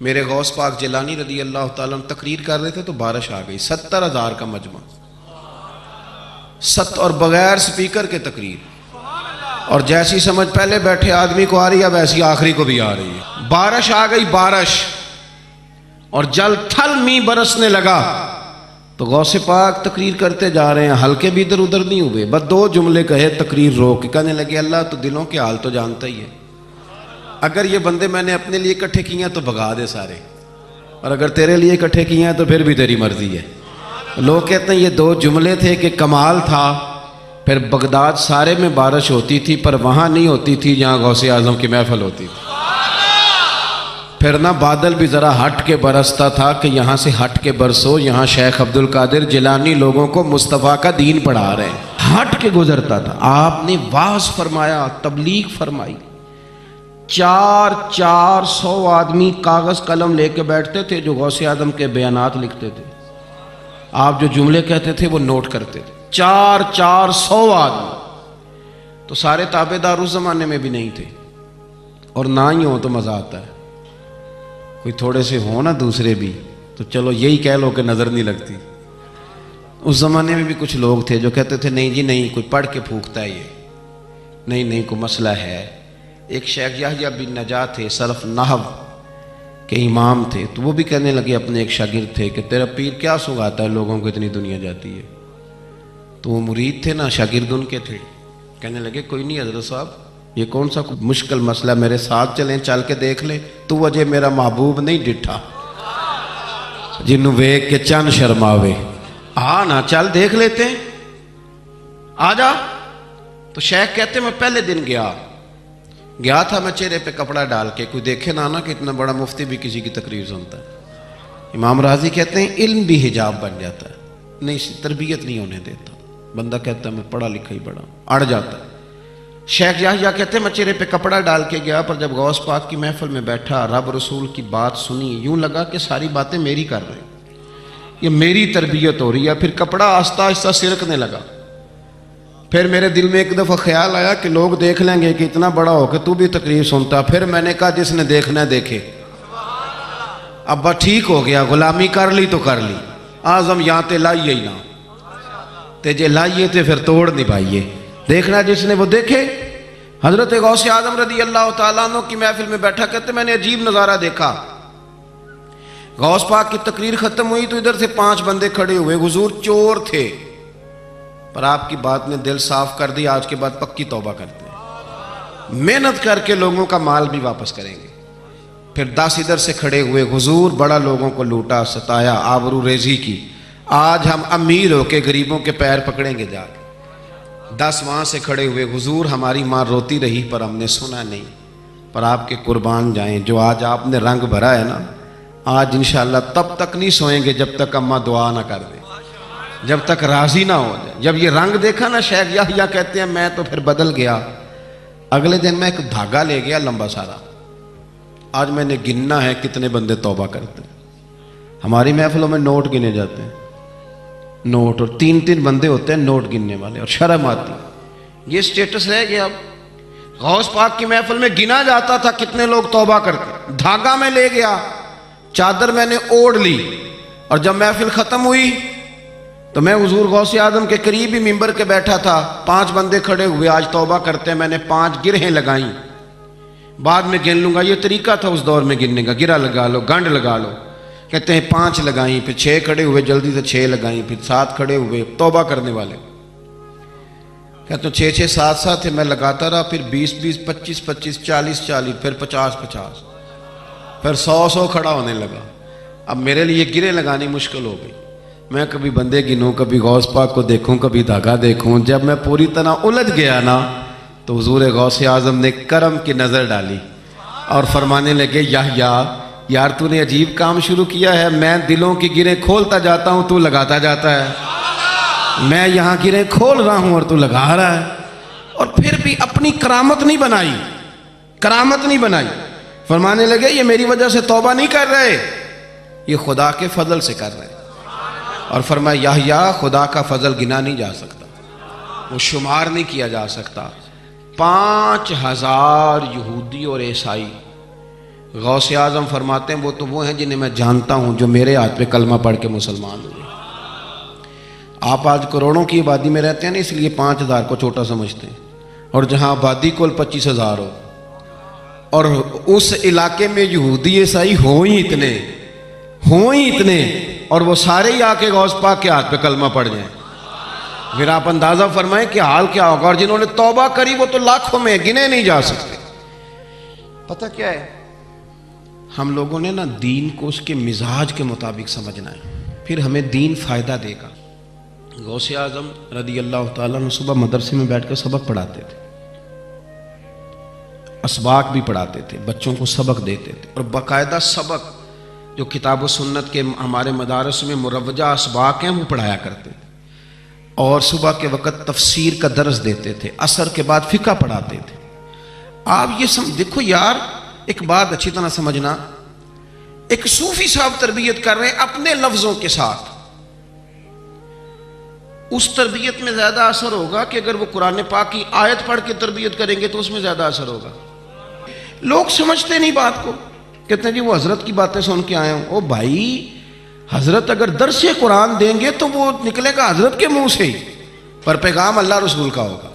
میرے غوث پاک جیلانی رضی اللہ تعالیٰ عنہ تقریر کر رہے تھے تو بارش آ گئی، 70,000 کا مجمع، اور بغیر سپیکر کے تقریر، اور جیسی سمجھ پہلے بیٹھے آدمی کو آ رہی ہے ویسی آخری کو بھی آ رہی ہے۔ بارش آ گئی، بارش، اور جل تھل می برسنے لگا تو غوث پاک تقریر کرتے جا رہے ہیں، ہلکے بھی ادھر ادھر نہیں ہوئے، بس 2 جملے کہے تقریر روک کے، کہنے لگے اللہ تو دلوں کے حال تو جانتا ہی ہے، اگر یہ بندے میں نے اپنے لیے اکٹھے کیے ہیں تو بھگا دے سارے، اور اگر تیرے لیے اکٹھے کیے ہیں تو پھر بھی تیری مرضی ہے۔ لوگ کہتے ہیں یہ 2 جملے تھے کہ کمال تھا۔ پھر بغداد سارے میں بارش ہوتی تھی پر وہاں نہیں ہوتی تھی جہاں غوث اعظم کی محفل ہوتی تھی۔ پھر نہ بادل بھی ذرا ہٹ کے برستا تھا کہ یہاں سے ہٹ کے برسو، یہاں شیخ عبد القادر جیلانی لوگوں کو مصطفیٰ کا دین پڑھا رہے ہیں، ہٹ کے گزرتا تھا۔ آپ نے واعظ فرمایا، تبلیغ فرمائی، 400 آدمی کاغذ قلم لے کے بیٹھتے تھے جو غوث اعظم کے بیانات لکھتے تھے، آپ جو جملے کہتے تھے وہ نوٹ کرتے تھے، 400 آدمی۔ تو سارے تابع دار اس زمانے میں بھی نہیں تھے، اور نہ ہی ہوں تو مزہ آتا ہے، کوئی تھوڑے سے ہوں نا دوسرے بھی تو چلو یہی کہہ لو کہ نظر نہیں لگتی۔ اس زمانے میں بھی کچھ لوگ تھے جو کہتے تھے نہیں جی نہیں، کوئی پڑھ کے پھونکتا ہے، یہ نہیں کوئی مسئلہ ہے۔ ایک شیخ یحییٰ بن نجات تھے، سلف نحو کے امام تھے، تو وہ بھی کہنے لگے، اپنے ایک شاگرد تھے کہ تیرا پیر کیا سنگاتا ہے لوگوں کو اتنی دنیا جاتی ہے؟ تو وہ مرید تھے نا، شاگرد ان کے تھے، کہنے لگے کوئی نہیں حضرت صاحب، یہ کون سا مشکل مسئلہ، میرے ساتھ چلیں، چل کے دیکھ لیں، تو وجہ میرا محبوب نہیں ڈٹھا جنوں ویک کے چند شرماوے، نا چل دیکھ لیتے ہیں، آ جا۔ تو شیخ کہتے میں پہلے دن گیا تھا میں چہرے پہ کپڑا ڈال کے، کوئی دیکھے نہ کہ اتنا بڑا مفتی بھی کسی کی تقریر سنتا ہے۔ امام راضی کہتے ہیں علم بھی حجاب بن جاتا ہے، نہیں تربیت نہیں ہونے دیتا، بندہ کہتا ہے میں پڑھا لکھا ہی بڑا، اڑ جاتا ہے۔ شیخ یحییٰ کہتے ہیں میں چہرے پہ کپڑا ڈال کے گیا، پر جب غوث پاک کی محفل میں بیٹھا، رب رسول کی بات سنی، یوں لگا کہ ساری باتیں میری کر رہے ہیں، یہ میری تربیت ہو رہی ہے۔ پھر کپڑا آہستہ آہستہ سرکنے لگا۔ پھر میرے دل میں ایک دفعہ خیال آیا کہ لوگ دیکھ لیں گے کہ اتنا بڑا ہو کہ تو بھی تقریر سنتا۔ پھر میں نے کہا جس نے دیکھنا ہے دیکھے، اب بس ٹھیک ہو گیا، غلامی کر لی تو کر لی، آزم یہاں تے لائیے ہی نہ تے جے لائیے تے پھر توڑ نہیں پائیے، دیکھنا جس نے وہ دیکھے۔ حضرت غوث اعظم رضی اللہ تعالیٰ عنہ کی محفل میں بیٹھا، کہتے میں نے عجیب نظارہ دیکھا، غوث پاک کی تقریر ختم ہوئی تو ادھر سے 5 بندے کھڑے ہوئے، حضور چور تھے پر آپ کی بات نے دل صاف کر دی، آج کے بعد پکی توبہ کرتے ہیں، محنت کر کے لوگوں کا مال بھی واپس کریں گے۔ پھر 10 ادھر سے کھڑے ہوئے، حضور بڑا لوگوں کو لوٹا ستایا، آبرو ریزی کی، آج ہم امیر ہو کے غریبوں کے پیر پکڑیں گے جا کے۔ 10 وہاں سے کھڑے ہوئے، حضور ہماری ماں روتی رہی پر ہم نے سنا نہیں، پر آپ کے قربان جائیں، جو آج آپ نے رنگ بھرا ہے نا، آج انشاءاللہ تب تک نہیں سوئیں گے جب تک اماں دعا نہ کر دے، جب تک راضی نہ ہو جائے۔ جب یہ رنگ دیکھا نا، شیخ یحییٰ کہتے ہیں میں تو پھر بدل گیا۔ اگلے دن میں ایک دھاگا لے گیا لمبا سارا، آج میں نے گننا ہے کتنے بندے توبہ کرتے ہیں۔ ہماری محفلوں میں نوٹ گنے جاتے ہیں، نوٹ، اور 3 بندے ہوتے ہیں نوٹ گننے والے، اور شرم آتی، یہ سٹیٹس رہ گیا۔ اب غوث پاک کی محفل میں گنا جاتا تھا کتنے لوگ توبہ کرتے، دھاگا میں لے گیا، چادر میں نے اوڑھ لی، اور جب محفل ختم ہوئی تو میں حضور غوث اعظم کے قریب ہی ممبر کے بیٹھا تھا، 5 بندے کھڑے ہوئے، آج توبہ کرتے ہیں، میں نے 5 گرہیں لگائیں، بعد میں گن لوں گا، یہ طریقہ تھا اس دور میں گننے کا، گرہ لگا لو، گنڈ لگا لو، کہتے ہیں 5 لگائیں، پھر 6 کھڑے ہوئے، جلدی سے 6 لگائیں، پھر 7 کھڑے ہوئے توبہ کرنے والے، کہتے ہیں 6 7 تھے، میں لگاتا رہا، پھر 20 25 40 پھر 50 پھر 100 کھڑا ہونے لگا۔ اب میرے لیے گرے لگانی مشکل ہو گئی، میں کبھی بندے گنوں، کبھی غوث پاک کو دیکھوں، کبھی دھاگا دیکھوں۔ جب میں پوری طرح الجھ گیا نا تو حضور غوث اعظم نے کرم کی نظر ڈالی اور فرمانے لگے، یحییٰ یار تو نے عجیب کام شروع کیا ہے، میں دلوں کی گریں کھولتا جاتا ہوں، تو لگاتا جاتا ہے، میں یہاں گریں کھول رہا ہوں اور تو لگا رہا ہے۔ اور پھر بھی اپنی کرامت نہیں بنائی، فرمانے لگے یہ میری وجہ سے توبہ نہیں کر رہے، یہ خدا کے فضل سے کر رہے۔ اور فرمایا یحییٰ خدا کا فضل گنا نہیں جا سکتا، وہ شمار نہیں کیا جا سکتا۔ 5000 یہودی اور عیسائی غوث اعظم فرماتے ہیں وہ ہیں جنہیں میں جانتا ہوں جو میرے ہاتھ پہ کلمہ پڑھ کے مسلمان ہوئے۔ آپ آج کروڑوں کی آبادی میں رہتے ہیں نا، اس لیے 5,000 کو چھوٹا سمجھتے ہیں، اور جہاں آبادی کل 25,000 ہو، اور اس علاقے میں یہودی عیسائی ہوں ہی اتنے، اور وہ سارے ہی آ کے غوث پاک کے ہاتھ پہ کلمہ پڑھ جائیں، پھر آپ اندازہ فرمائیں کہ حال کیا ہوگا۔ اور جنہوں نے توبہ کری وہ تو لاکھوں میں، گنے نہیں جا سکتے۔ پتہ کیا ہے، ہم لوگوں نے نا دین کو اس کے مزاج کے مطابق سمجھنا ہے، پھر ہمیں دین فائدہ دے گا۔ غوث اعظم رضی اللہ تعالیٰ عنہ صبح مدرسے میں بیٹھ کر سبق پڑھاتے تھے، اسباق بھی پڑھاتے تھے، بچوں کو سبق دیتے تھے، اور باقاعدہ سبق جو کتاب و سنت کے ہمارے مدارس میں مروجہ اسباق ہیں وہ پڑھایا کرتے تھے، اور صبح کے وقت تفسیر کا درس دیتے تھے، عصر کے بعد فقہ پڑھاتے تھے۔ آپ یہ دیکھو یار، ایک بات اچھی طرح سمجھنا، ایک صوفی صاحب تربیت کر رہے ہیں اپنے لفظوں کے ساتھ، اس تربیت میں زیادہ اثر ہوگا کہ اگر وہ قرآن پاک کی آیت پڑھ کے تربیت کریں گے تو اس میں زیادہ اثر ہوگا۔ لوگ سمجھتے نہیں بات کو، کہتے ہیں جی وہ حضرت کی باتیں سن کے آئے ہوں۔ او بھائی، حضرت اگر درس قرآن دیں گے تو وہ نکلے گا حضرت کے منہ سے ہی، پر پیغام اللہ رسول کا ہوگا۔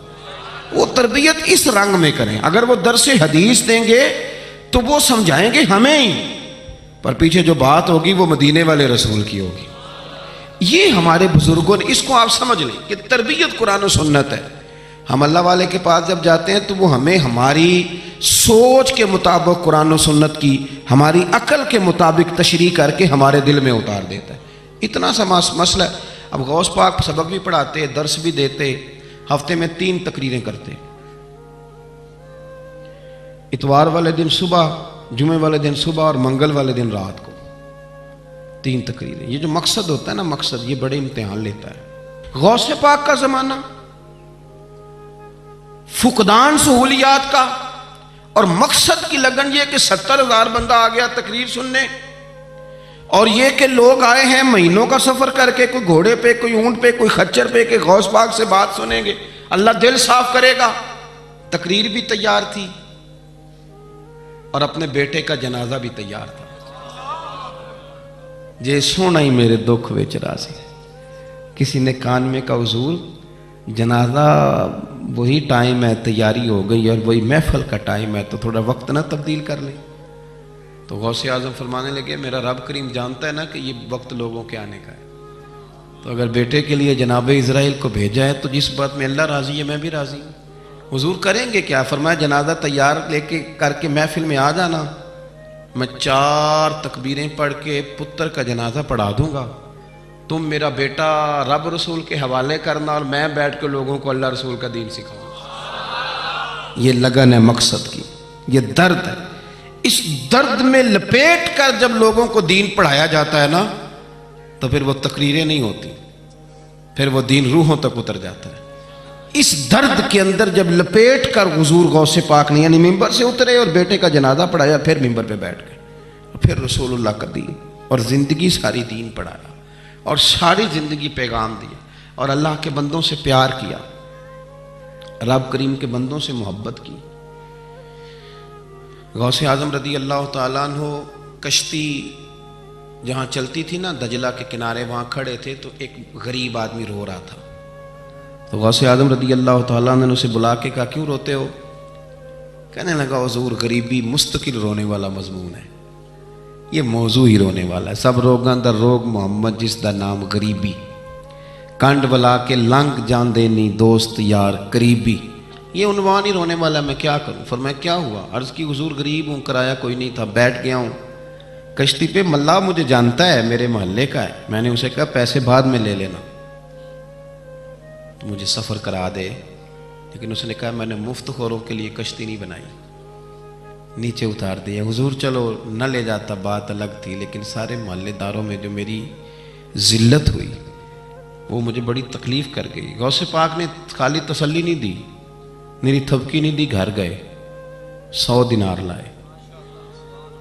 وہ تربیت اس رنگ میں کریں۔ اگر وہ درس حدیث دیں گے تو وہ سمجھائیں گے ہمیں ہی، پر پیچھے جو بات ہوگی وہ مدینے والے رسول کی ہوگی۔ یہ ہمارے بزرگوں نے، اس کو آپ سمجھ لیں کہ تربیت قرآن و سنت ہے۔ ہم اللہ والے کے پاس جب جاتے ہیں تو وہ ہمیں ہماری سوچ کے مطابق قرآن و سنت کی، ہماری عقل کے مطابق تشریح کر کے ہمارے دل میں اتار دیتا ہے۔ اتنا سا مسئلہ ہے۔ اب غوث پاک سبق بھی پڑھاتے، درس بھی دیتے، ہفتے میں 3 تقریریں کرتے، اتوار والے دن صبح، جمعے والے دن صبح، اور منگل والے دن رات کو 3 تقریریں۔ یہ جو مقصد ہوتا ہے نا، مقصد یہ بڑے امتحان لیتا ہے۔ غوث پاک کا زمانہ، فقدان سہولیات کا، اور مقصد کی لگن یہ کہ 70,000 بندہ آ گیا تقریر سننے، اور یہ کہ لوگ آئے ہیں مہینوں کا سفر کر کے، کوئی گھوڑے پہ، کوئی اونٹ پہ، کوئی خچر پہ، کہ غوث پاک سے بات سنیں گے، اللہ دل صاف کرے گا۔ تقریر بھی تیار تھی، اور اپنے بیٹے کا جنازہ بھی تیار تھا۔ جے سونا ہی میرے دکھ وچ راضی، کسی نے کان میں کہا حضور جنازہ وہی ٹائم ہے، تیاری ہو گئی، اور وہی محفل کا ٹائم ہے، تو تھوڑا وقت نہ تبدیل کر لیں۔ تو غوث اعظم فرمانے لگے میرا رب کریم جانتا ہے نا کہ یہ وقت لوگوں کے آنے کا ہے، تو اگر بیٹے کے لیے جناب اسرائیل کو بھیجا ہے تو جس بات میں اللہ راضی ہے میں بھی راضی ہوں۔ حضور کریں گے کیا؟ فرمایا جنازہ تیار لے کے کر کے محفل میں آ جانا، میں 4 تکبیریں پڑھ کے پتر کا جنازہ پڑھا دوں گا، تم میرا بیٹا رب رسول کے حوالے کرنا، اور میں بیٹھ کے لوگوں کو اللہ رسول کا دین سکھاؤں۔ یہ لگن ہے مقصد کی، یہ درد ہے۔ اس درد میں لپیٹ کر جب لوگوں کو دین پڑھایا جاتا ہے نا، تو پھر وہ تقریریں نہیں ہوتی، پھر وہ دین روحوں تک اتر جاتا ہے۔ اس درد کے اندر جب لپیٹ کر حضور غوث پاک نے یعنی ممبر سے اترے اور بیٹے کا جنازہ پڑھایا، پھر ممبر پہ بیٹھ گئے، پھر رسول اللہ کا دین، اور زندگی ساری دین پڑھایا، اور ساری زندگی پیغام دیا، اور اللہ کے بندوں سے پیار کیا، رب کریم کے بندوں سے محبت کی۔ غوث اعظم رضی اللہ تعالیٰ عنہ کشتی جہاں چلتی تھی نا دجلہ کے کنارے، وہاں کھڑے تھے تو ایک غریب آدمی رو رہا تھا، تو غوث اعظم رضی اللہ تعالیٰ عنہ نے اسے بلا کے کہا کیوں روتے ہو؟ کہنے لگا حضور غریبی مستقل رونے والا مضمون ہے، یہ موضوع ہی رونے والا ہے، سب روگاں دا روگ محمد جس دا نام غریبی، کنڈ بلا کے لنگ جان دینی دوست یار قریبی، یہ عنوان ہی رونے والا ہے، میں کیا کروں؟ فرمایا کیا ہوا؟ عرض کی حضور غریب ہوں، کرایہ کوئی نہیں تھا، بیٹھ گیا ہوں کشتی پہ، ملا مجھے جانتا ہے، میرے محلے کا ہے، میں نے اسے کہا پیسے بعد میں لے لینا، تو مجھے سفر کرا دے، لیکن اس نے کہا میں نے مفت خوروں کے لیے کشتی نہیں بنائی، نیچے اتار دیا۔ حضور چلو نہ لے جاتا بات الگ تھی، لیکن سارے محلے داروں میں جو میری ذلت ہوئی وہ مجھے بڑی تکلیف کر گئی۔ غوث پاک نے خالی تسلی نہیں دی، میری تھپکی نہیں دی، گھر گئے 100 دینار لائے،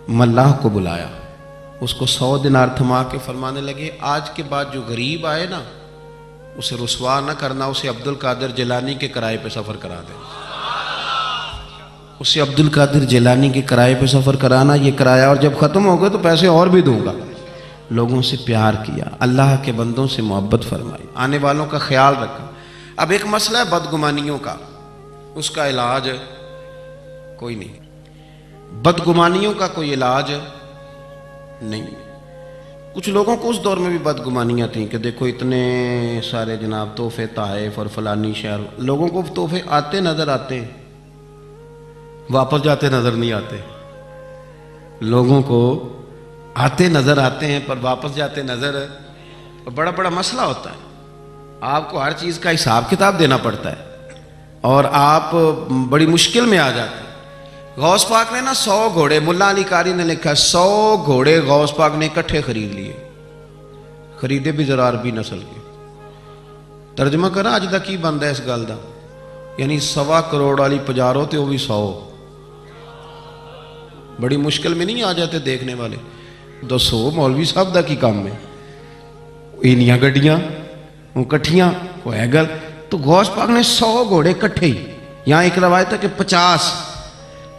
ملاح کو بلایا، اس کو 100 دینار تھما کے فرمانے لگے آج کے بعد جو غریب آئے نا اسے رسوا نہ کرنا، اسے عبد القادر جیلانی کے کرائے پہ سفر کرا دے۔ اسے عبد القادر جیلانی کے کرائے پہ سفر کرانا، یہ کرایا، اور جب ختم ہو گئے تو پیسے اور بھی دوں گا۔ لوگوں سے پیار کیا، اللہ کے بندوں سے محبت فرمائی، آنے والوں کا خیال رکھا۔ اب ایک مسئلہ ہے بدگمانیوں کا، اس کا علاج کوئی نہیں، بدگمانیوں کا کوئی علاج نہیں۔ کچھ لوگوں کو اس دور میں بھی بدگمانیاں تھیں کہ دیکھو اتنے سارے جناب تحفے تحائف اور فلانی شہر، لوگوں کو تحفے آتے نظر آتے ہیں، واپس جاتے نظر نہیں آتے۔ لوگوں کو آتے نظر آتے ہیں پر واپس جاتے نظر، بڑا بڑا مسئلہ ہوتا ہے۔ آپ کو ہر چیز کا حساب کتاب دینا پڑتا ہے اور آپ بڑی مشکل میں آ جاتے ہیں۔ غوث پاک نے نا 100 گھوڑے، ملا علی قاری نے لکھا 100 گھوڑے غوث پاک نے اکٹھے خرید لیے، خریدے بھی ذرا عربی نسل کے۔ ترجمہ کرا اج دا کی بندا ہے اس گل دا، یعنی 1.25 کروڑ والی پجارو تے وہ بھی 100۔ بڑی مشکل میں نہیں آ جاتے دیکھنے والے، 200 مولوی صاحب دا کی کام ہے، اینیاں گڈیاں وہ کٹھیاں وہ ہے گل۔ تو غوث پاک نے 100 گھوڑے کٹھے ہی، یہاں ایک روایت ہے کہ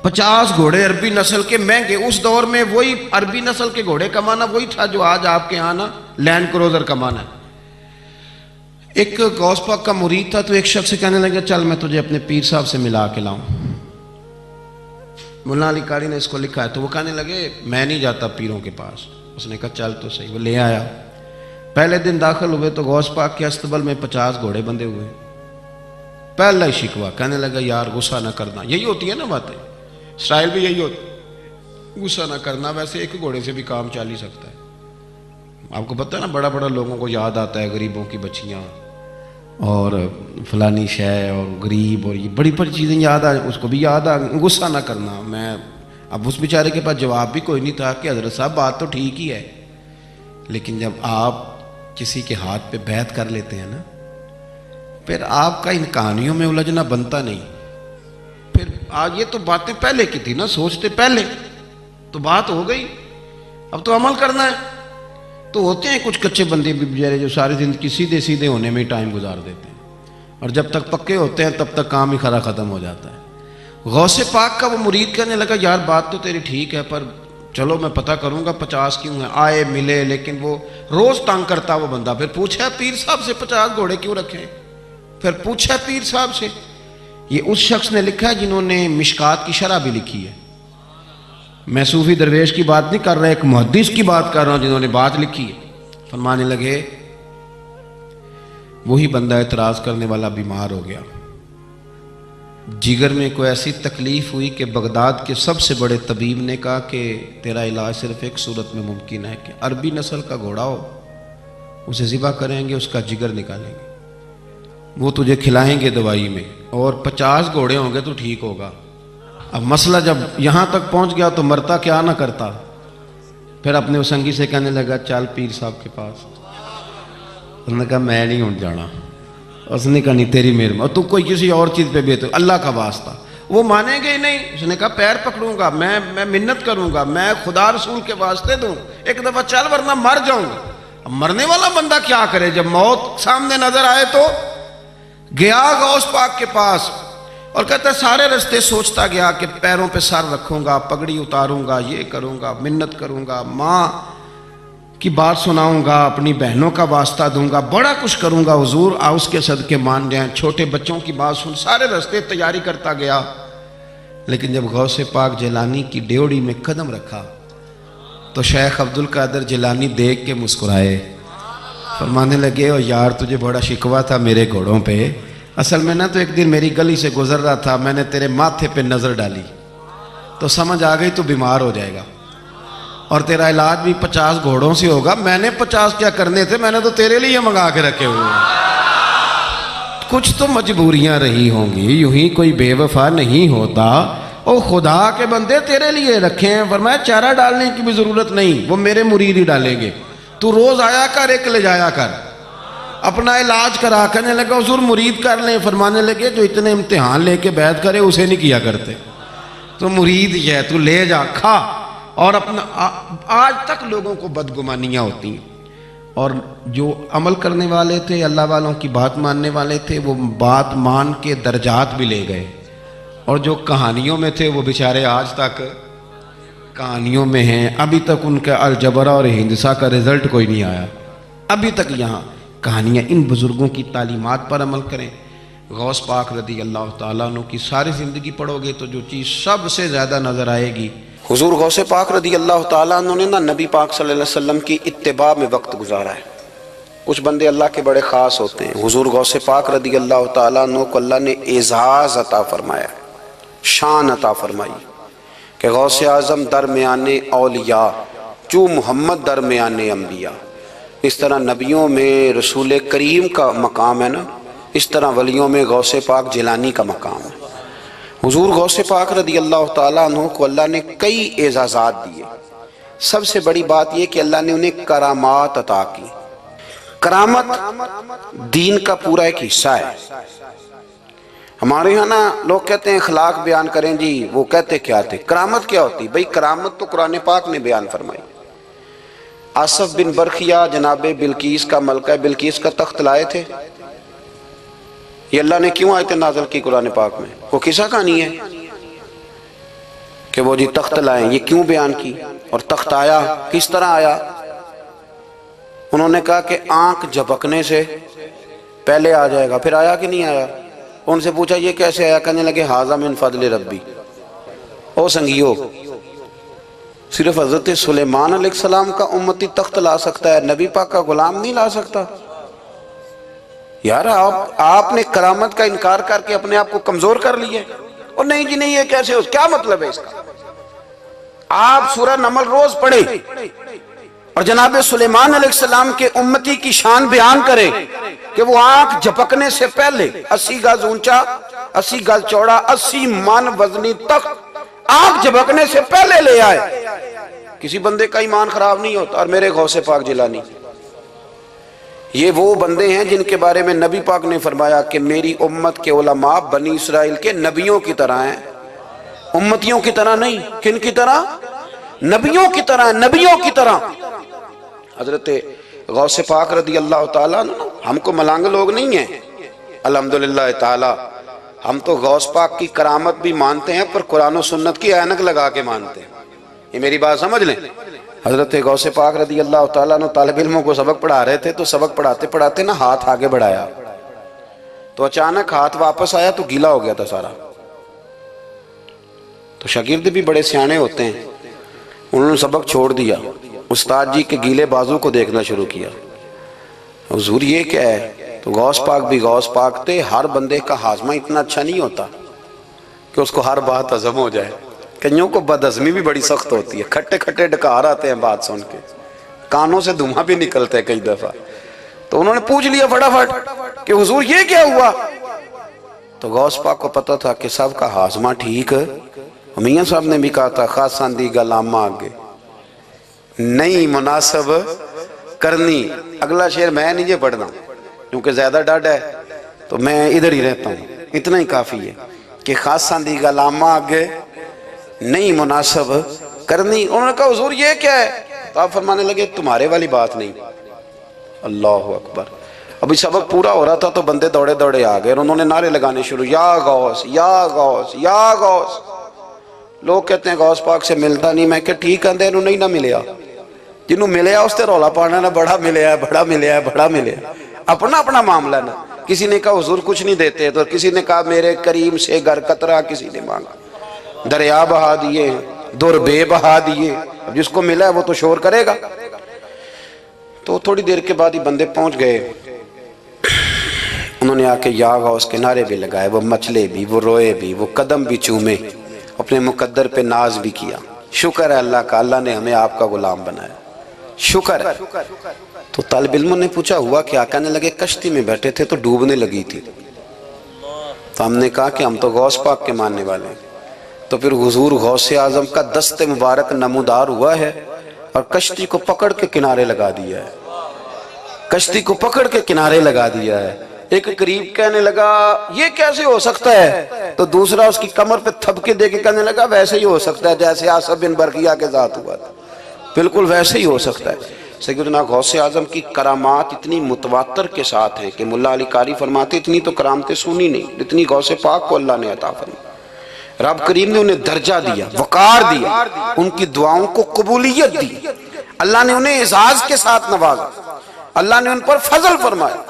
50 گھوڑے عربی نسل کے مہنگے، اس دور میں وہی عربی نسل کے گھوڑے کمانا وہی تھا جو آج آپ کے یہاں نا لینڈ کروزر کمانا ہے۔ ایک غوث پاک کا مرید تھا تو ایک شخص سے کہنے لگا چل میں تجھے اپنے پیر صاحب سے ملا کے لاؤں۔ مولانا علی قاری نے اس کو لکھا ہے، تو وہ کہنے لگے میں نہیں جاتا پیروں کے پاس۔ اس نے کہا چل تو صحیح، وہ لے آیا۔ پہلے دن داخل ہوئے تو غوث پاک کے استبل میں 50 گھوڑے بندھے ہوئے۔ پہلا ہی شکوہ، کہنے لگا یار غصہ نہ کرنا، یہی ہوتی ہے نا باتیں، اسٹائل بھی یہی ہوتا، غصہ نہ کرنا، ویسے ایک گھوڑے سے بھی کام چل ہی سکتا ہے۔ آپ کو پتہ ہے نا بڑا بڑا لوگوں کو یاد آتا ہے غریبوں کی بچیاں اور فلانی شے اور غریب اور یہ بڑی بڑی چیزیں یاد آ، اس کو بھی یاد آ، غصہ نہ کرنا۔ میں اب اس بیچارے کے پاس جواب بھی کوئی نہیں تھا کہ حضرت صاحب بات تو ٹھیک ہی ہے، لیکن جب آپ کسی کے ہاتھ پہ بیعت کر لیتے ہیں نا، پھر آپ کا ان کہانیوں میں الجھنا بنتا نہیں۔ پھر آج یہ تو باتیں پہلے کی تھی نا، سوچتے پہلے تو بات ہو گئی، اب تو عمل کرنا ہے۔ تو ہوتے ہیں کچھ کچے بندے بھی بیچارے جو ساری زندگی سیدھے سیدھے ہونے میں ہی ٹائم گزار دیتے ہیں، اور جب تک پکے ہوتے ہیں تب تک کام ہی کھرا ختم ہو جاتا ہے۔ غوث پاک کا وہ مرید کہنے لگا یار بات تو تیری ٹھیک ہے، پر چلو میں پتہ کروں گا 50 کیوں ہیں، آئے ملے، لیکن وہ روز تنگ کرتا وہ بندہ۔ پھر پوچھا پیر صاحب سے 50 گھوڑے کیوں رکھے، پھر پوچھا پیر صاحب سے۔ یہ اس شخص نے لکھا ہے جنہوں نے مشکات کی شرح بھی لکھی ہے۔ میں صوفی درویش کی بات نہیں کر رہا، ایک محدث کی بات کر رہا ہوں جنہوں نے بات لکھی ہے۔ فرمانے لگے وہی بندہ اعتراض کرنے والا بیمار ہو گیا، جگر میں کوئی ایسی تکلیف ہوئی کہ بغداد کے سب سے بڑے طبیب نے کہا کہ تیرا علاج صرف ایک صورت میں ممکن ہے کہ عربی نسل کا گھوڑا ہو، اسے ذبح کریں گے، اس کا جگر نکالیں گے، وہ تجھے کھلائیں گے دوائی میں، اور 50 گھوڑے ہوں گے تو ٹھیک ہوگا۔ اب مسئلہ جب یہاں تک پہنچ گیا تو مرتا کیا نہ کرتا۔ پھر اپنے اسنگی سے کہنے لگا چل پیر صاحب کے پاس۔ اس نے کہا میں نہیں ہوں جانا۔ اس نے کہا نہیں تیری مہربانی، اور تو کوئی کسی اور چیز پہ بھی تو اللہ کا واسطہ۔ وہ مانیں گے ہی نہیں۔ اس نے کہا پیر پکڑوں گا، میں منت کروں گا، میں خدا رسول کے واسطے دوں، ایک دفعہ چل ورنہ مر جاؤں گا۔ اب مرنے والا بندہ کیا کرے، جب موت سامنے نظر آئے تو گیا غوث پاک کے پاس، اور کہتا ہے سارے رستے سوچتا گیا کہ پیروں پہ سر رکھوں گا، پگڑی اتاروں گا، یہ کروں گا، منت کروں گا، ماں کی بات سناؤں گا، اپنی بہنوں کا واسطہ دوں گا، بڑا کچھ کروں گا، حضور آ اس کے صدقے مان جائیں، چھوٹے بچوں کی بات سن، سارے رستے تیاری کرتا گیا۔ لیکن جب غوث پاک جیلانی کی ڈیوڑی میں قدم رکھا تو شیخ عبد القادر جیلانی دیکھ کے مسکرائے، فرمانے لگے او یار تجھے بڑا شکوہ تھا میرے گھوڑوں پہ، اصل میں نا تو ایک دن میری گلی سے گزر رہا تھا، میں نے تیرے ماتھے پہ نظر ڈالی تو سمجھ آ گئی تو بیمار ہو جائے گا، اور تیرا علاج بھی 50 گھوڑوں سے ہوگا، میں نے 50 کیا کرنے تھے، میں نے تو تیرے لیے منگا کے رکھے ہوئے ہیں۔ کچھ تو مجبوریاں رہی ہوں گی، یوں ہی کوئی بے وفا نہیں ہوتا، او خدا کے بندے تیرے لیے رکھے ہیں۔ فرمایا چارہ ڈالنے کی بھی ضرورت نہیں، وہ میرے مرید ہی ڈالیں گے، تو روز آیا کر، ایک لے جایا کر، اپنا علاج کرا۔ کہنے لگا حضور مرید کر لیں۔ فرمانے لگے جو اتنے امتحان لے کے بیعت کرے اسے نہیں کیا کرتے، تو مرید ہی ہے، تو لے جا کھا۔ اور اپنا آج تک لوگوں کو بدگمانیاں ہوتی ہیں، اور جو عمل کرنے والے تھے، اللہ والوں کی بات ماننے والے تھے، وہ بات مان کے درجات بھی لے گئے، اور جو کہانیوں میں تھے وہ بیچارے آج تک کہانیوں میں ہیں، ابھی تک ان کا الجبرا اور ہندسہ کا رزلٹ کوئی نہیں آیا، ابھی تک یہاں کہانیاں۔ ان بزرگوں کی تعلیمات پر عمل کریں۔ غوث پاک رضی اللہ تعالیٰ عنہ کی ساری زندگی پڑھو گے تو جو چیز سب سے زیادہ نظر آئے گی، حضور غوث پاک رضی اللہ تعالیٰ عنہ نے نبی پاک صلی اللہ علیہ وسلم کی اتباع میں وقت گزارا ہے۔ کچھ بندے اللہ کے بڑے خاص ہوتے ہیں۔ حضور غوث پاک رضی اللہ تعالیٰ عنہ کو اللہ نے اعزاز عطا فرمایا، شان عطا فرمائی کہ غوث اعظم درمیان اولیاء، جو محمد درمیان انبیاء۔ اس طرح نبیوں میں رسول کریم کا مقام ہے نا، اس طرح ولیوں میں غوث پاک جیلانی کا مقام ہے۔ حضور غوث پاک رضی اللہ تعالیٰ عنہ کو اللہ نے کئی اعزازات دیے۔ سب سے بڑی بات یہ کہ اللہ نے انہیں کرامات عطا کی۔ کرامت دین کا پورا ایک حصہ ہے۔ ہمارے یہاں نا لوگ کہتے ہیں اخلاق بیان کریں جی، وہ کہتے کیا تھے؟ کرامت کیا ہوتی؟ بھئی کرامت تو قرآن پاک نے بیان فرمائی۔ آصف بن برخیہ جناب بلقیس کا ملکہ بلقیس کا تخت لائے تھے، یہ اللہ نے کیوں آیت نازل کی قرآن پاک میں؟ وہ قصہ کہانی ہے کہ وہ جی تخت لائیں، یہ کیوں بیان کی؟ اور تخت آیا کس طرح آیا؟ انہوں نے کہا کہ آنکھ جھپکنے سے پہلے آ جائے گا، پھر آیا کہ نہیں آیا؟ ان سے پوچھا یہ کیسے آیا؟ کہنے لگے ھذا من فضل ربی۔ او سنگیو، صرف حضرت سلیمان علیہ السلام کا امتی تخت لا سکتا ہے، نبی پاک کا غلام نہیں لا سکتا؟ یار آپ نے کرامت کا انکار کر کے اپنے آپ کو کمزور کر لیا۔ اور نہیں جی نہیں، یہ کیسے ہو؟ کیا مطلب ہے اس کا؟ آپ سورہ نمل روز پڑھیں اور جناب سلیمان علیہ السلام کے امتی کی شان بیان کریں کہ وہ آنکھ جھپکنے سے پہلے 80 گز اونچا، 80 گز چوڑا، 80 من وزنی تخت آنکھ جھپکنے سے پہلے لے آئے۔ کسی بندے کا ایمان خراب نہیں ہوتا۔ اور میرے غوث پاک جیلانی، یہ وہ بندے ہیں جن کے بارے میں نبی پاک نے فرمایا کہ میری امت کے علماء بنی اسرائیل کے نبیوں کی طرح ہیں، امتیوں کی طرح نہیں۔ کن کی طرح؟ نبیوں کی طرح، نبیوں کی طرح۔ حضرت غوث پاک رضی اللہ تعالیٰ ہم کو ملانگ لوگ نہیں ہیں، الحمدللہ تعالیٰ ہم تو غوث پاک کی کرامت بھی مانتے ہیں، پر قرآن و سنت کی اینک لگا کے مانتے ہیں۔ یہ میری بات سمجھ لیں۔ حضرت غوث پاک رضی اللہ تعالیٰ عنہ طالب علموں کو سبق پڑھا رہے تھے، تو سبق پڑھاتے پڑھاتے نا ہاتھ آگے بڑھایا تو اچانک ہاتھ واپس آیا تو گیلا ہو گیا تھا سارا۔ تو شاگرد بھی بڑے سیانے ہوتے ہیں، انہوں نے سبق چھوڑ دیا، استاد جی کے گیلے بازو کو دیکھنا شروع کیا۔ حضور یہ کیا ہے؟ تو غوث پاک بھی غوث پاک تھے۔ ہر بندے کا ہاضمہ اتنا اچھا نہیں ہوتا کہ اس کو ہر بات ہضم ہو جائے۔ کئیوں کو بدہضمی بھی بڑی سخت ہوتی ہے، کھٹے کھٹے ڈکار آتے ہیں بات سن کے، کانوں سے دھواں بھی نکلتے ہیں کئی دفعہ۔ تو انہوں نے پوچھ لیا فٹافٹ کہ حضور یہ کیا ہوا؟ تو غوث پاک کو پتا تھا کہ سب کا ہاضمہ ٹھیک ہے۔ میاں صاحب نے بھی کہا تھا خاصاں دی گلامہ آگے نہیں مناسب کرنی۔ اگلا شعر میں نہیں یہ پڑھنا کیونکہ زیادہ ڈاڈ ہے تو میں ادھر ہی رہتا ہوں، اتنا ہی کافی ہے کہ خاصاں دی گلامہ آگے نہیں مناسب کرنی۔ انہوں نے کہا حضور یہ کیا ہے؟ تو آپ فرمانے لگے تمہارے والی بات نہیں۔ اللہ اکبر۔ ابھی سبق پورا ہو رہا تھا تو بندے دوڑے دوڑے آ گئے اور انہوں نے نعرے لگانے شروع، یا غوث یا غوث یا غوث۔ لوگ کہتے ہیں غوث پاک سے ملتا نہیں، میں کہ ٹھیک ہے انہوں نہیں نہ ملیا، جنہوں ملیا اس تے رولا پانا نہ بڑا ملیا بڑا ملیا بڑا ملیا، اپنا اپنا معاملہ نا۔ کسی نے کہا حضور کچھ نہیں دیتے، تو کسی نے کہا میرے کریم سے گر قطرہ کسی نے مانگا، دریا بہا دیے، در بے بہا دیے۔ اب جس کو ملا ہے وہ تو شور کرے گا۔ تو تھوڑی دیر کے بعد ہی بندے پہنچ گئے، انہوں نے آ کے یا غوث کے نعرے بھی لگائے، وہ مچلے بھی، وہ روئے بھی، وہ قدم بھی چومے، اپنے مقدر پہ ناز بھی کیا۔ شکر ہے اللہ کا، اللہ نے ہمیں آپ کا غلام بنایا، شکر ہے۔ تو طالب علموں نے پوچھا ہوا کیا؟ کہنے لگے کشتی میں بیٹھے تھے تو ڈوبنے لگی تھی، تو ہم نے کہا کہ ہم تو غوث پاک کے ماننے والے ہیں۔ تو پھر حضور غوث اعظم کا دست مبارک نمودار ہوا ہے اور کشتی کو پکڑ کے کنارے لگا دیا ہے، کشتی کو پکڑ کے کنارے لگا دیا ہے۔ ایک قریب کہنے لگا یہ کیسے ہو سکتا ہے؟ تو دوسرا اس کی کمر پہ تھپکے دے کے کہنے لگا ویسے ہی ہو سکتا ہے جیسے آصف بن برقیہ کے ذات ہوا تھا، بالکل ویسے ہی ہو سکتا ہے۔ سیدنا غوث اعظم کی کرامات اتنی متواتر کے ساتھ ہیں کہ ملا علی قاری فرماتے اتنی تو کرامتیں سنی نہیں جتنی غوث پاک کو اللہ نے عطا فرمائی۔ رب کریم نے انہیں درجہ دیا، وقار دیا، ان کی دعاؤں کو قبولیت دی، اللہ نے انہیں اعزاز کے ساتھ نوازا، اللہ نے ان پر فضل فرمایا۔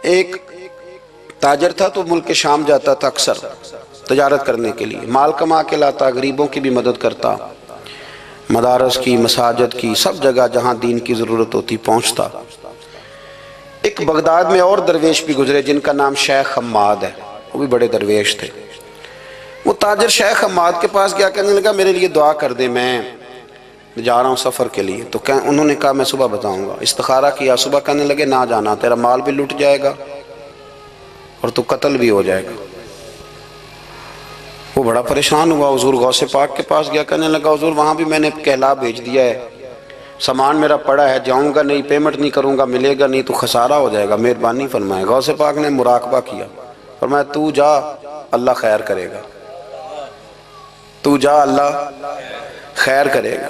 ایک تاجر تھا تو ملک شام جاتا تھا اکثر تجارت کرنے کے لیے، مال کما کے لاتا، غریبوں کی بھی مدد کرتا، مدارس کی، مساجد کی، سب جگہ جہاں دین کی ضرورت ہوتی پہنچتا۔ ایک بغداد میں اور درویش بھی گزرے جن کا نام شیخ حماد ہے، وہ بھی بڑے درویش تھے۔ وہ تاجر شیخ حماد کے پاس گیا، کہنے لگا میرے لیے دعا کر دے، میں جا رہا ہوں سفر کے لیے۔ تو انہوں نے کہا میں صبح بتاؤں گا۔ استخارہ کیا، صبح کہنے لگے نہ جانا، تیرا مال بھی لٹ جائے گا اور تو قتل بھی ہو جائے گا۔ وہ بڑا پریشان ہوا، حضور غوث پاک کے پاس گیا، کہنے لگا حضور وہاں بھی میں نے کہلا بھیج دیا ہے، سامان میرا پڑا ہے، جاؤں گا نہیں، پیمنٹ نہیں کروں گا، ملے گا نہیں تو خسارہ ہو جائے گا، مہربانی فرمائے۔ غوث پاک نے مراقبہ کیا، فرمایا تو جا، اللہ خیر کرے گا، تو جا، اللہ خیر کرے گا۔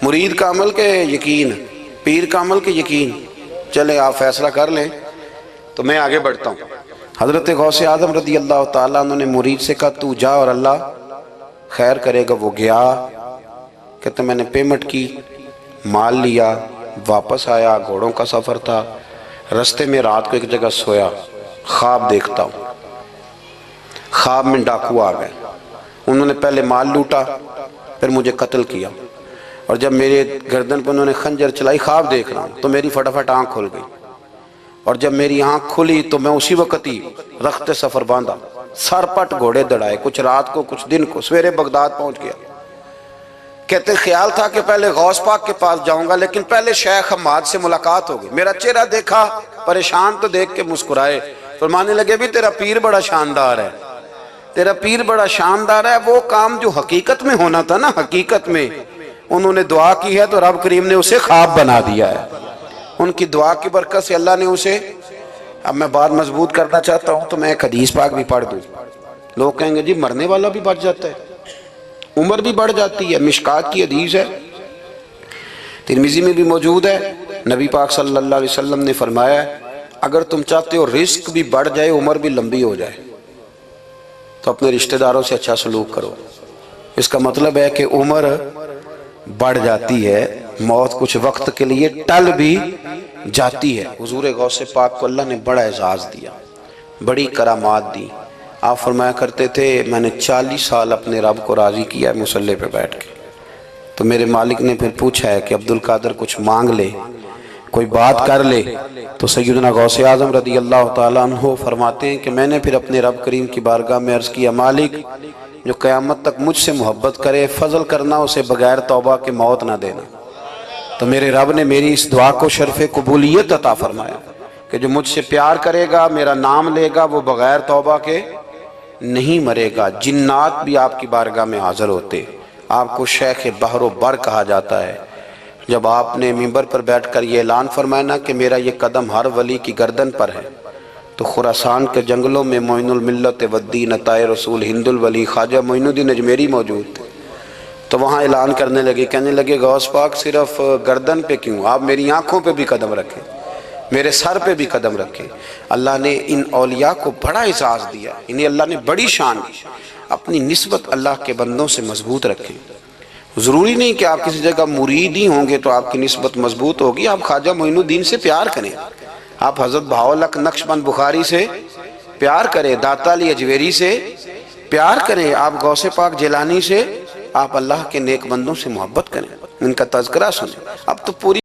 مرید کا عمل کے یقین، پیر کا عمل کے یقین، چلے آپ فیصلہ کر لیں تو میں آگے بڑھتا ہوں۔ حضرت غوث اعظم رضی اللہ تعالیٰ عنہ نے مرید سے کہا تو جا اور اللہ خیر کرے گا۔ وہ گیا، کہتے میں نے پیمنٹ کی، مال لیا، واپس آیا، گھوڑوں کا سفر تھا، رستے میں رات کو ایک جگہ سویا، خواب دیکھتا ہوں، خواب میں ڈاکو آ گئے، انہوں نے پہلے مال لوٹا، پھر مجھے قتل کیا، اور جب میرے گردن پر انہوں نے خنجر چلائی، خواب دیکھ رہا ہوں تو میری فٹافٹ آنکھ کھل گئی، اور جب میری آنکھ کھلی تو میں اسی وقت ہی رخت سفر باندھا، سر پٹ گھوڑے دڑائے، کچھ رات کو کچھ دن کو، سویرے بغداد پہنچ گیا۔ کہتے خیال تھا کہ پہلے غوث پاک کے پاس جاؤں گا، لیکن پہلے شیخ حماد سے ملاقات ہو گئی۔ میرا چہرہ دیکھا، پریشان تو دیکھ کے مسکرائے، فرمانے لگے بھی تیرا پیر بڑا شاندار ہے، تیرا پیر بڑا شاندار ہے۔ وہ کام جو حقیقت میں ہونا تھا نا، حقیقت میں انہوں نے دعا کی ہے تو رب کریم نے اسے خواب بنا دیا ہے۔ ان کی دعا کی برکت سے اللہ نے اسے، اب میں بات مضبوط کرنا چاہتا ہوں تو میں ایک حدیث پاک بھی پڑھ دوں۔ لوگ کہیں گے جی مرنے والا بھی بچ جاتا ہے، عمر بھی بڑھ جاتی ہے۔ مشکات کی حدیث ہے، ترمذی میں بھی موجود ہے، نبی پاک صلی اللہ علیہ وسلم نے فرمایا اگر تم چاہتے ہو رزق بھی بڑھ جائے، عمر بھی لمبی ہو جائے، تو اپنے رشتہ داروں سے اچھا سلوک کرو۔ اس کا مطلب ہے کہ عمر بڑھ جاتی ہے، موت کچھ وقت کے لیے ٹل بھی جاتی ہے۔ حضور غوث پاک کو اللہ نے بڑا اعزاز دیا، بڑی کرامات دی۔ آپ فرمایا کرتے تھے میں نے 40 سال اپنے رب کو راضی کیا ہے مصلی پہ بیٹھ کے۔ تو میرے مالک نے پھر پوچھا ہے کہ عبدالقادر کچھ مانگ لے، کوئی بات کر لے، تو سیدنا غوث اعظم رضی اللہ تعالیٰ عنہ فرماتے ہیں کہ میں نے پھر اپنے رب کریم کی بارگاہ میں عرض کیا مالک جو قیامت تک مجھ سے محبت کرے، فضل کرنا اسے بغیر توبہ کے موت نہ دینا۔ تو میرے رب نے میری اس دعا کو شرف قبولیت عطا فرمایا کہ جو مجھ سے پیار کرے گا، میرا نام لے گا، وہ بغیر توبہ کے نہیں مرے گا۔ جنات بھی آپ کی بارگاہ میں حاضر ہوتے، آپ کو شیخ بحر و بر کہا جاتا ہے۔ جب آپ نے منبر پر بیٹھ کر یہ اعلان فرمایا کہ میرا یہ قدم ہر ولی کی گردن پر ہے، تو خراسان کے جنگلوں میں معین الملت والدین عطائے رسول ہند الولی خواجہ معین الدین اجمیری موجود تھے، تو وہاں اعلان کرنے لگے، کہنے لگے غوث پاک صرف گردن پہ کیوں، آپ میری آنکھوں پہ بھی قدم رکھیں، میرے سر پہ بھی قدم رکھیں۔ اللہ نے ان اولیاء کو بڑا اعزاز دیا، انہیں اللہ نے بڑی شان دی۔ اپنی نسبت اللہ کے بندوں سے مضبوط رکھیں۔ ضروری نہیں کہ آپ کسی جگہ مرید ہی ہوں گے تو آپ کی نسبت مضبوط ہوگی، آپ خواجہ معین الدین سے پیار کریں، آپ حضرت بہاءالحق نقشبند بخاری سے پیار کریں، داتا علی اجویری سے پیار کریں، آپ غوث پاک جیلانی سے، آپ اللہ کے نیک بندوں سے محبت کریں، ان کا تذکرہ سنیں۔ اب تو پوری